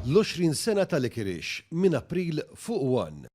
l-20 sena tal-Ikirix minn April fuq 1.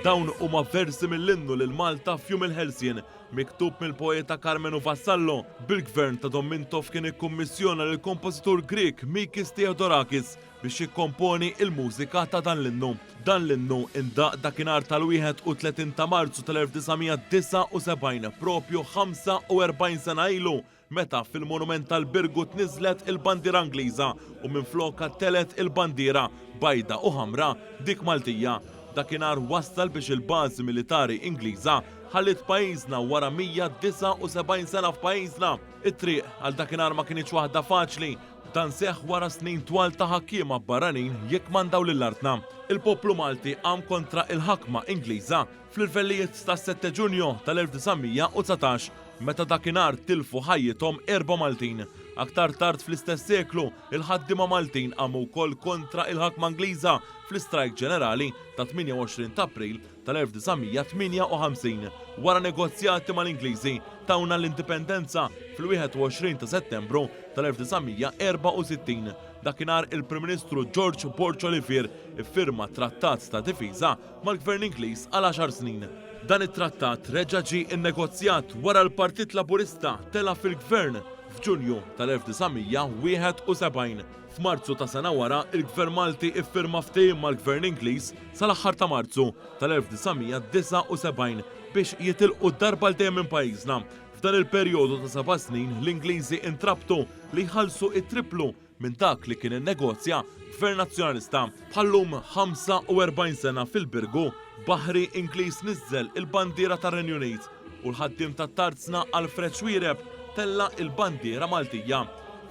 Dawn huma versi mill-innu lil Malta f'jum il-Ħelsien, miktub mill-poeta Carmenu Vassallo. Bil-gvern ta' Domintov kien ikkummissjona lil kompożitur Grek Mikis Theodorakis biex jikkomponi il-mużika ta' dan l-innu. Dan l-innu indaq dakinhar tal-31 ta' Marzu tal-1979, propju 45 sena ilu, meta fil-monument tal-Birgu tniżlet il-bandiera Ingliża u minflokha telet il-bandiera bajda u ħamra dik Maltija. Dakinhar wassal biex il-bażi militari Ingliża ħallit pajjiżna wara 179 sena f'pajjiżna. It-triq għal dakinhar ma kienx waħda faċli. Dan seħħ wara snin twal ta' ħakkiema barranin jikkmandaw lill-artna. Il-poplu Malti qam kontra il-ħakma Ingliża fl-irvellijiet ta' 7 Ġunju tal-1919, meta dakinhar tilfu ħajjithom 4 Maltin. Aktar tard fl-istess seklu, il-ħaddiema Maltin qamu wkoll kontra il-ħakma Ingliża fl-istrajk ġenerali ta' 28 ta' April tal-1958. Wara negozjati mal-Ingliżi tawna l-indipendenza fil-21 ta' Settembru tal-1964. Dakinhar il-Prim Ministru George Borch Olivier iffirma trattat ta' difiża mal-Gvern Ingliż għal 10 snin. Dan it-trattat reġa' ġie nnegozjat wara l-Partit Laburista tela fil-Gvern f'Ġunju tal-1971. F'Marzu ta' sena wara, il-Gvern Malti iffirma ftehim mal-Gvern Ingliż sal-aħħar ta' Marzu tal-1979 biex jitilqu d-darba l-dejjem minn pajjiżna. F'dan il-perjodu ta' 7 snin l-Ingliżi intrabtu li jħallsu it-triplu minn dak li kien innegozja Gvern Nazzjonalista. Bħallum 45 sena fil-Birgu, Baħri Ingliż niżżel il-bandiera tar-Renju Unit u l-ħaddiem tat-Tarzna Alfred Xwiereb tella il-bandiera Maltija.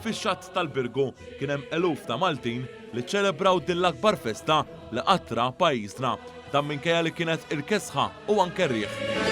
Fix-xatt tal-Birgu kien hemm eluf ta' Maltin li ċċelebraw din l-akbar festa li qattra pajjiżna. Dan minkejja li kienet il-kesħa u anke r-riħ.